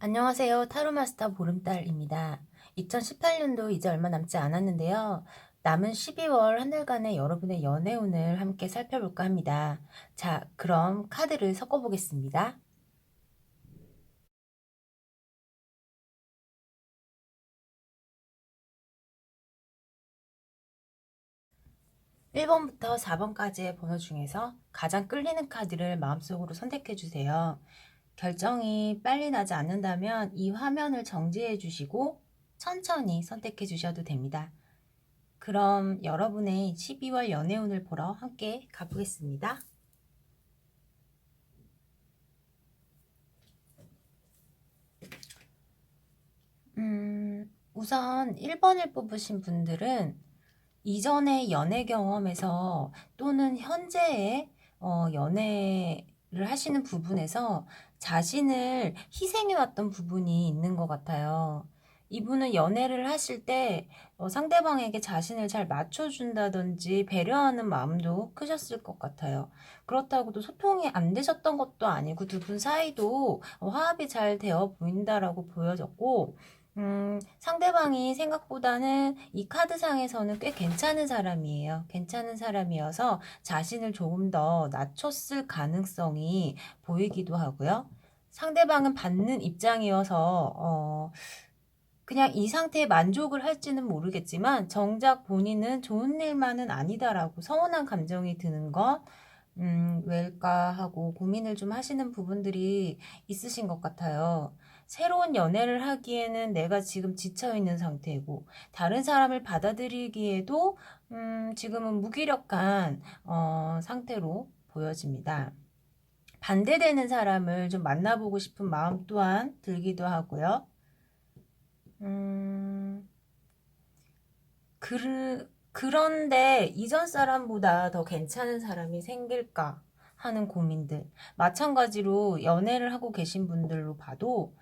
안녕하세요. 타로마스터 보름달입니다. 2018년도 이제 얼마 남지 않았는데요. 남은 12월 한 달간의 여러분의 연애운을 함께 살펴볼까 합니다. 자, 그럼 카드를 섞어보겠습니다. 1번부터 4번까지의 번호 중에서 가장 끌리는 카드를 마음속으로 선택해주세요. 결정이 빨리 나지 않는다면 이 화면을 정지해 주시고 천천히 선택해 주셔도 됩니다. 그럼 여러분의 12월 연애운을 보러 함께 가보겠습니다. 우선 1번을 뽑으신 분들은 이전의 연애 경험에서 또는 현재의 연애를 하시는 부분에서 자신을 희생해왔던 부분이 있는 것 같아요. 이분은 연애를 하실 때 상대방에게 자신을 잘 맞춰준다든지 배려하는 마음도 크셨을 것 같아요. 그렇다고 또 소통이 안 되셨던 것도 아니고 두 분 사이도 화합이 잘 되어 보인다라고 보여졌고, 상대방이 생각보다는 이 카드상에서는 꽤 괜찮은 사람이에요. 괜찮은 사람이어서 자신을 조금 더 낮췄을 가능성이 보이기도 하고요. 상대방은 받는 입장이어서 그냥 이 상태에 만족을 할지는 모르겠지만 정작 본인은 좋은 일만은 아니다라고 서운한 감정이 드는 것, 왜일까 하고 고민을 좀 하시는 부분들이 있으신 것 같아요. 새로운 연애를 하기에는 내가 지금 지쳐있는 상태고, 다른 사람을 받아들이기에도, 지금은 무기력한, 상태로 보여집니다. 반대되는 사람을 좀 만나보고 싶은 마음 또한 들기도 하고요. 그런데 이전 사람보다 더 괜찮은 사람이 생길까 하는 고민들. 마찬가지로 연애를 하고 계신 분들로 봐도,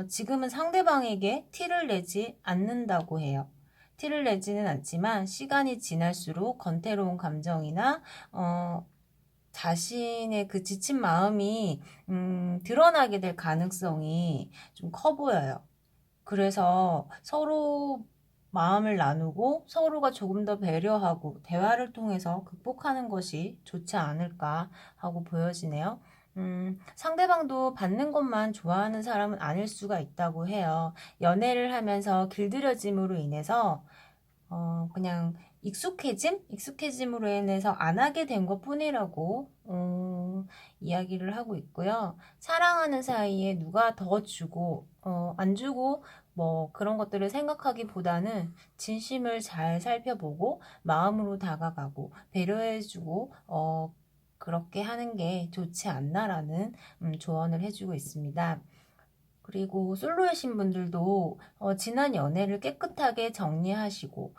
지금은 상대방에게 티를 내지 않는다고 해요. 티를 내지는 않지만 시간이 지날수록 건태로운 감정이나, 자신의 그 지친 마음이, 드러나게 될 가능성이 좀 커 보여요. 그래서 서로 마음을 나누고 서로가 조금 더 배려하고 대화를 통해서 극복하는 것이 좋지 않을까 하고 보여지네요. 상대방도 받는 것만 좋아하는 사람은 아닐 수가 있다고 해요. 연애를 하면서 길들여짐으로 인해서 그냥 익숙해짐으로 인해서 안 하게 된 것 뿐이라고 이야기를 하고 있고요. 사랑하는 사이에 누가 더 주고 안 주고 뭐 그런 것들을 생각하기보다는 진심을 잘 살펴보고 마음으로 다가가고 배려해주고 그렇게 하는 게 좋지 않나라는 조언을 해주고 있습니다. 그리고 솔로이신 분들도 지난 연애를 깨끗하게 정리하시고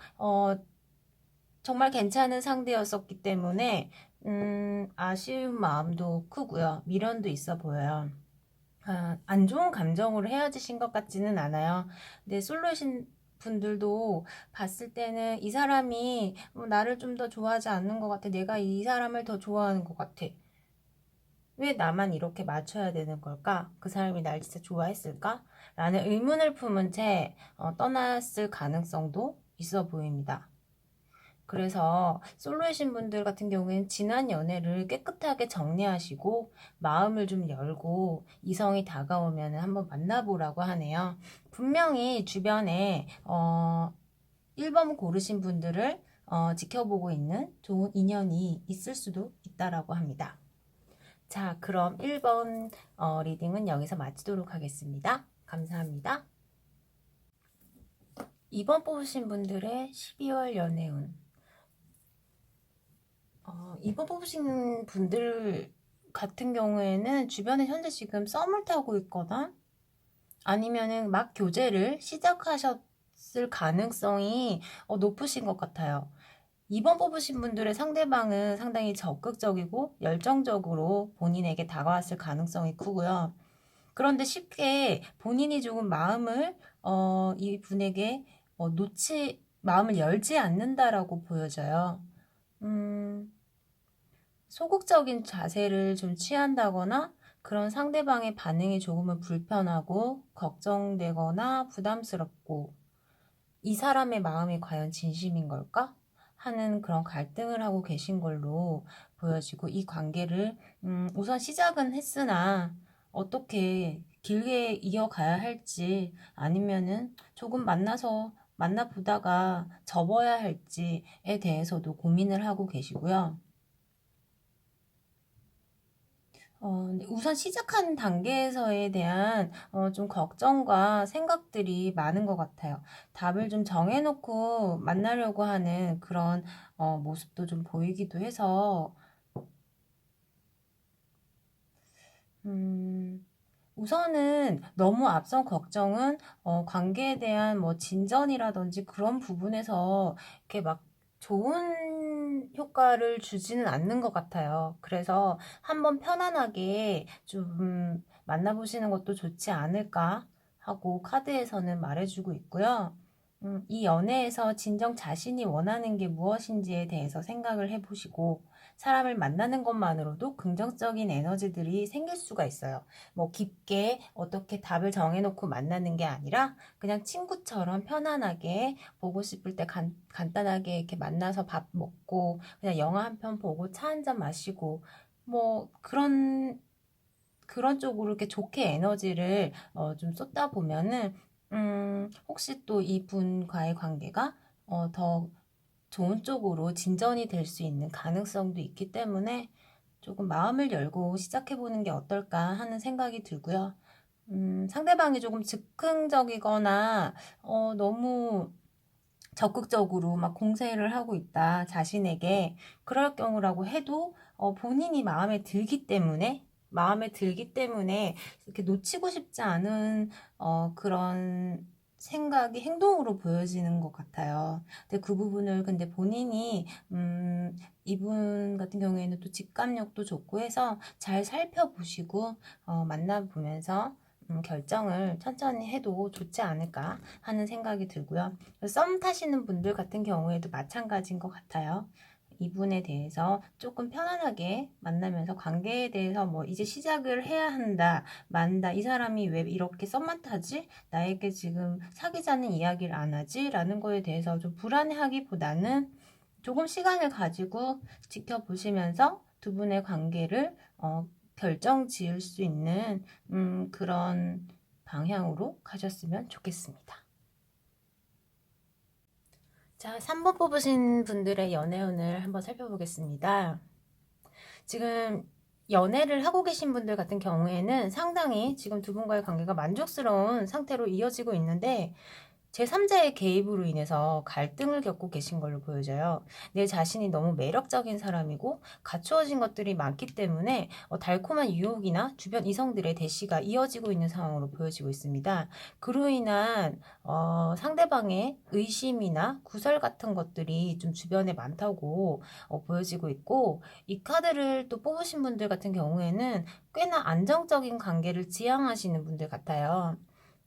정말 괜찮은 상대였었기 때문에 아쉬운 마음도 크고요. 미련도 있어 보여요. 안 좋은 감정으로 헤어지신 것 같지는 않아요. 근데 솔로이신 분들도 봤을 때는 이 사람이 나를 좀 더 좋아하지 않는 것 같아. 내가 이 사람을 더 좋아하는 것 같아. 왜 나만 이렇게 맞춰야 되는 걸까? 그 사람이 날 진짜 좋아했을까? 라는 의문을 품은 채 떠났을 가능성도 있어 보입니다. 그래서 솔로이신 분들 같은 경우에는 지난 연애를 깨끗하게 정리하시고 마음을 좀 열고 이성이 다가오면 한번 만나보라고 하네요. 분명히 주변에 1번 고르신 분들을 지켜보고 있는 좋은 인연이 있을 수도 있다라고 합니다. 자, 그럼 1번 리딩은 여기서 마치도록 하겠습니다. 감사합니다. 2번 뽑으신 분들의 12월 연애운. 2번 뽑으신 분들 같은 경우에는 주변에 현재 지금 썸을 타고 있거나 아니면은 막 교제를 시작하셨을 가능성이 높으신 것 같아요. 2번 뽑으신 분들의 상대방은 상당히 적극적이고 열정적으로 본인에게 다가왔을 가능성이 크고요. 그런데 쉽게 본인이 조금 마음을 이분에게 마음을 열지 않는다라고 보여져요. 소극적인 자세를 좀 취한다거나 그런 상대방의 반응이 조금은 불편하고 걱정되거나 부담스럽고 이 사람의 마음이 과연 진심인 걸까? 하는 그런 갈등을 하고 계신 걸로 보여지고 이 관계를 우선 시작은 했으나 어떻게 길게 이어가야 할지 아니면은 조금 만나보다가 접어야 할지에 대해서도 고민을 하고 계시고요. 우선 시작하는 단계에서에 대한 좀 걱정과 생각들이 많은 것 같아요. 답을 좀 정해놓고 만나려고 하는 그런 모습도 좀 보이기도 해서 우선은 너무 앞선 걱정은 관계에 대한 뭐 진전이라든지 그런 부분에서 이렇게 막 좋은 효과를 주지는 않는 것 같아요. 그래서 한번 편안하게 좀 만나보시는 것도 좋지 않을까 하고 카드에서는 말해주고 있고요. 이 연애에서 진정 자신이 원하는 게 무엇인지에 대해서 생각을 해보시고 사람을 만나는 것만으로도 긍정적인 에너지들이 생길 수가 있어요. 뭐 깊게 어떻게 답을 정해놓고 만나는 게 아니라 그냥 친구처럼 편안하게 보고 싶을 때 간단하게 이렇게 만나서 밥 먹고 그냥 영화 한 편 보고 차 한 잔 마시고 뭐 그런 쪽으로 이렇게 좋게 에너지를 좀 쏟다 보면은 혹시 또 이분과의 관계가 더 좋은 쪽으로 진전이 될 수 있는 가능성도 있기 때문에 조금 마음을 열고 시작해보는 게 어떨까 하는 생각이 들고요. 상대방이 조금 즉흥적이거나 너무 적극적으로 막 공세를 하고 있다 자신에게 그럴 경우라고 해도 본인이 마음에 들기 때문에 이렇게 놓치고 싶지 않은 그런 생각이 행동으로 보여지는 것 같아요. 근데 그 부분을 근데 본인이 이분 같은 경우에는 또 직감력도 좋고 해서 잘 살펴보시고 만나보면서 결정을 천천히 해도 좋지 않을까 하는 생각이 들고요. 썸 타시는 분들 같은 경우에도 마찬가지인 것 같아요. 이분에 대해서 조금 편안하게 만나면서 관계에 대해서 뭐 이제 시작을 해야 한다, 만다, 이 사람이 왜 이렇게 썸만 타지? 나에게 지금 사귀자는 이야기를 안 하지? 라는 거에 대해서 좀 불안해하기보다는 조금 시간을 가지고 지켜보시면서 두 분의 관계를 결정 지을 수 있는 그런 방향으로 가셨으면 좋겠습니다. 자, 3번 뽑으신 분들의 연애운을 한번 살펴보겠습니다. 지금 연애를 하고 계신 분들 같은 경우에는 상당히 지금 두 분과의 관계가 만족스러운 상태로 이어지고 있는데 제3자의 개입으로 인해서 갈등을 겪고 계신 걸로 보여져요. 내 자신이 너무 매력적인 사람이고 갖추어진 것들이 많기 때문에 달콤한 유혹이나 주변 이성들의 대시가 이어지고 있는 상황으로 보여지고 있습니다. 그로 인한 상대방의 의심이나 구설 같은 것들이 좀 주변에 많다고 보여지고 있고 이 카드를 또 뽑으신 분들 같은 경우에는 꽤나 안정적인 관계를 지향하시는 분들 같아요.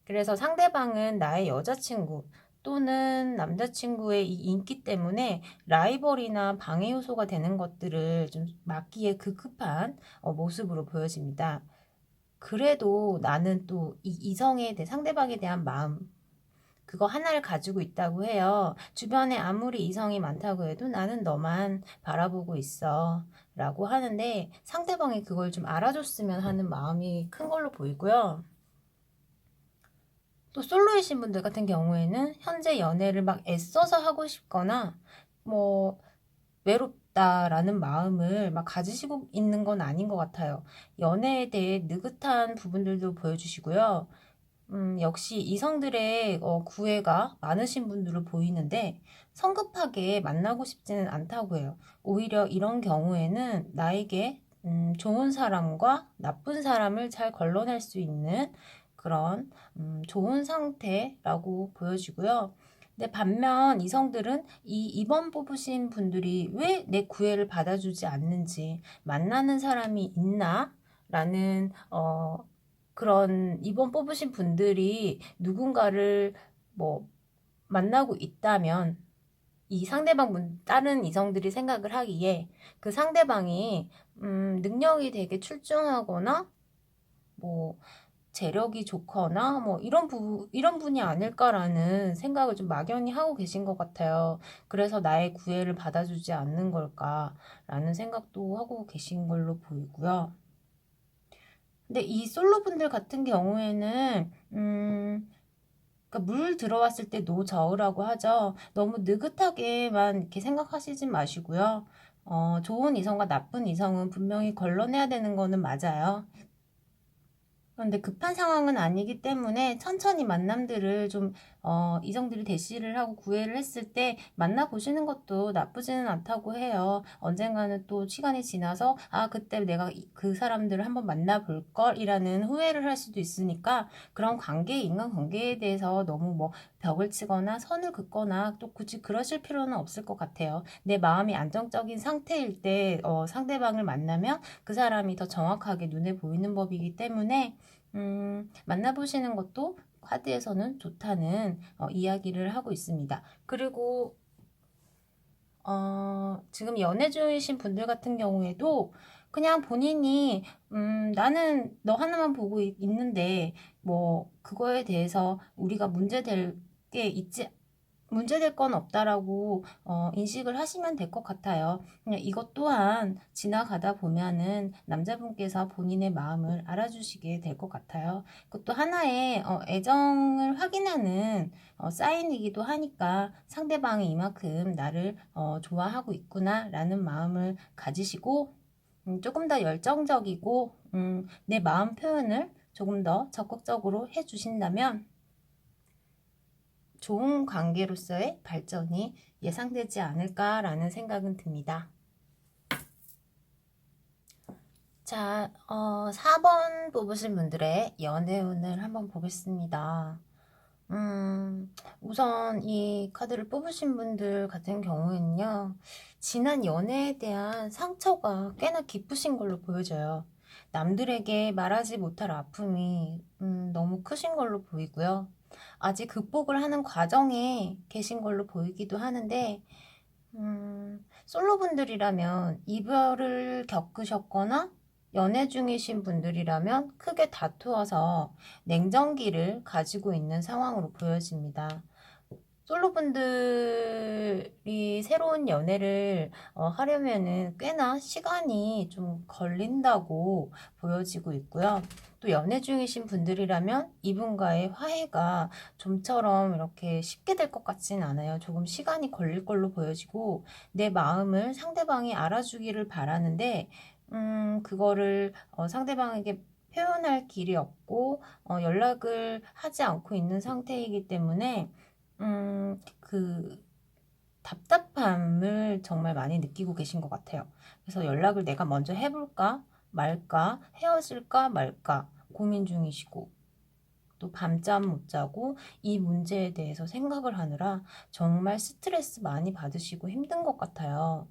그래서 상대방은 나의 여자친구 또는 남자친구의 이 인기 때문에 라이벌이나 방해 요소가 되는 것들을 좀 막기에 급급한 모습으로 보여집니다. 그래도 나는 또 이 이성에 대해 상대방에 대한 마음 그거 하나를 가지고 있다고 해요. 주변에 아무리 이성이 많다고 해도 나는 너만 바라보고 있어 라고 하는데 상대방이 그걸 좀 알아줬으면 하는 마음이 큰 걸로 보이고요. 또 솔로이신 분들 같은 경우에는 현재 연애를 막 애써서 하고 싶거나 뭐 외롭다라는 마음을 막 가지시고 있는 건 아닌 것 같아요. 연애에 대해 느긋한 부분들도 보여주시고요. 역시 이성들의 구애가 많으신 분들로 보이는데 성급하게 만나고 싶지는 않다고 해요. 오히려 이런 경우에는 나에게 좋은 사람과 나쁜 사람을 잘 걸러낼 수 있는 그런 좋은 상태라고 보여지고요. 근데 반면 이성들은 이 2번 뽑으신 분들이 왜 내 구애를 받아주지 않는지 만나는 사람이 있나? 라는 그런 2번 뽑으신 분들이 누군가를 뭐 만나고 있다면 이 다른 이성들이 생각을 하기에 그 상대방이 능력이 되게 출중하거나 뭐 재력이 좋거나 뭐 이런 분이 아닐까라는 생각을 좀 막연히 하고 계신 것 같아요. 그래서 나의 구애를 받아주지 않는 걸까라는 생각도 하고 계신 걸로 보이고요. 근데 이 솔로분들 같은 경우에는 그러니까 물 들어왔을 때 노저으라고 하죠. 너무 느긋하게만 이렇게 생각하시지 마시고요. 좋은 이성과 나쁜 이성은 분명히 걸러내야 되는 거는 맞아요. 그런데 급한 상황은 아니기 때문에 천천히 만남들을 좀 이성들이 대시를 하고 구애를 했을 때 만나보시는 것도 나쁘지는 않다고 해요. 언젠가는 또 시간이 지나서 아 그때 내가 그 사람들을 한번 만나볼 걸이라는 후회를 할 수도 있으니까 그런 인간관계에 대해서 너무 뭐 벽을 치거나 선을 긋거나 또 굳이 그러실 필요는 없을 것 같아요. 내 마음이 안정적인 상태일 때 상대방을 만나면 그 사람이 더 정확하게 눈에 보이는 법이기 때문에 만나보시는 것도 카드에서는 좋다는 이야기를 하고 있습니다. 그리고 지금 연애 중이신 분들 같은 경우에도 그냥 본인이 나는 너 하나만 보고 있는데 뭐 그거에 대해서 우리가 문제될 건 없다라고 인식을 하시면 될 것 같아요. 그냥 이것 또한 지나가다 보면은 남자분께서 본인의 마음을 알아주시게 될 것 같아요. 그것도 하나의 애정을 확인하는 사인이기도 하니까 상대방이 이만큼 나를 좋아하고 있구나라는 마음을 가지시고 조금 더 열정적이고 내 마음 표현을 조금 더 적극적으로 해주신다면 좋은 관계로서의 발전이 예상되지 않을까라는 생각은 듭니다. 자, 4번 뽑으신 분들의 연애운을 한번 보겠습니다. 우선 이 카드를 뽑으신 분들 같은 경우에는요, 지난 연애에 대한 상처가 꽤나 깊으신 걸로 보여져요. 남들에게 말하지 못할 아픔이 너무 크신 걸로 보이고요. 아직 극복을 하는 과정에 계신 걸로 보이기도 하는데, 솔로분들이라면 이별을 겪으셨거나 연애 중이신 분들이라면 크게 다투어서 냉정기를 가지고 있는 상황으로 보여집니다. 솔로분들이 새로운 연애를 하려면은 꽤나 시간이 좀 걸린다고 보여지고 있고요. 또 연애 중이신 분들이라면 이분과의 화해가 좀처럼 이렇게 쉽게 될 것 같진 않아요. 조금 시간이 걸릴 걸로 보여지고 내 마음을 상대방이 알아주기를 바라는데 그거를 상대방에게 표현할 길이 없고 연락을 하지 않고 있는 상태이기 때문에 그 답답함을 정말 많이 느끼고 계신 것 같아요. 그래서 연락을 내가 먼저 해볼까 말까 헤어질까 말까 고민 중이시고 또 밤잠 못 자고 이 문제에 대해서 생각을 하느라 정말 스트레스 많이 받으시고 힘든 것 같아요.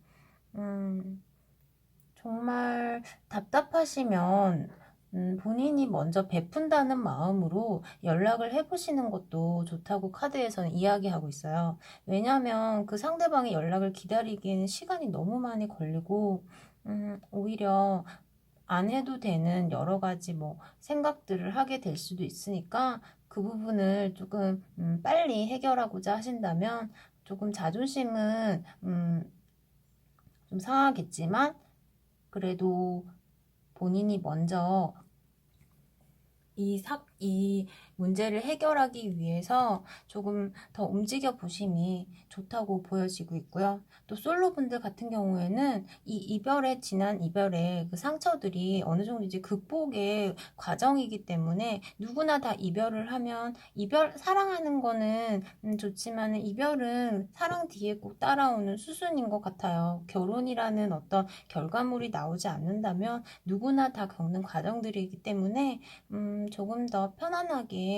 정말 답답하시면 본인이 먼저 베푼다는 마음으로 연락을 해보시는 것도 좋다고 카드에서는 이야기하고 있어요. 왜냐하면 그 상대방의 연락을 기다리기에는 시간이 너무 많이 걸리고 오히려 안 해도 되는 여러 가지 뭐 생각들을 하게 될 수도 있으니까 그 부분을 조금 빨리 해결하고자 하신다면 조금 자존심은 좀 상하겠지만 그래도 본인이 먼저 이 문제를 해결하기 위해서 조금 더 움직여 보심이 좋다고 보여지고 있고요. 또 솔로분들 같은 경우에는 지난 이별의 그 상처들이 어느 정도 이제 극복의 과정이기 때문에 누구나 다 이별을 하면 사랑하는 거는 좋지만 이별은 사랑 뒤에 꼭 따라오는 수순인 것 같아요. 결혼이라는 어떤 결과물이 나오지 않는다면 누구나 다 겪는 과정들이기 때문에 조금 더 편안하게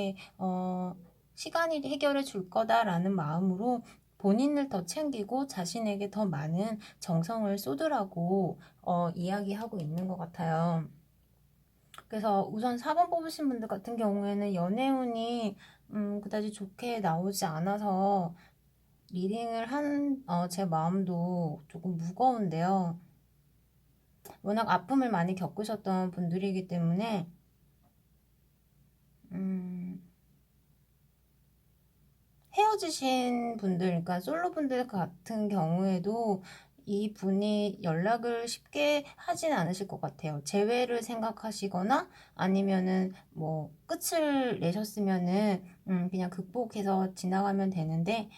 시간이 해결해 줄 거다라는 마음으로 본인을 더 챙기고 자신에게 더 많은 정성을 쏟으라고 이야기하고 있는 것 같아요. 그래서 우선 4번 뽑으신 분들 같은 경우에는 연애운이 그다지 좋게 나오지 않아서 리딩을 한 제 마음도 조금 무거운데요. 워낙 아픔을 많이 겪으셨던 분들이기 때문에 헤어지신 분들, 그러니까 솔로분들 같은 경우에도 이 분이 연락을 쉽게 하진 않으실 것 같아요. 재회를 생각하시거나 아니면은 뭐 끝을 내셨으면은 그냥 극복해서 지나가면 되는데,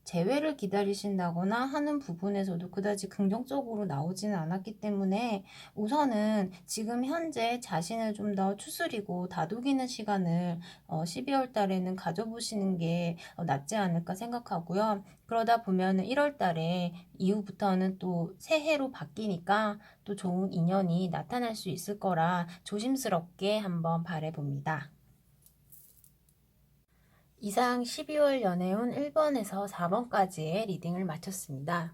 재회를 기다리신다거나 하는 부분에서도 그다지 긍정적으로 나오지는 않았기 때문에 우선은 지금 현재 자신을 좀 더 추스리고 다독이는 시간을 12월 달에는 가져보시는 게 낫지 않을까 생각하고요. 그러다 보면 1월 달에 이후부터는 또 새해로 바뀌니까 또 좋은 인연이 나타날 수 있을 거라 조심스럽게 한번 바라봅니다. 이상 12월 연애운 1번에서 4번까지의 리딩을 마쳤습니다.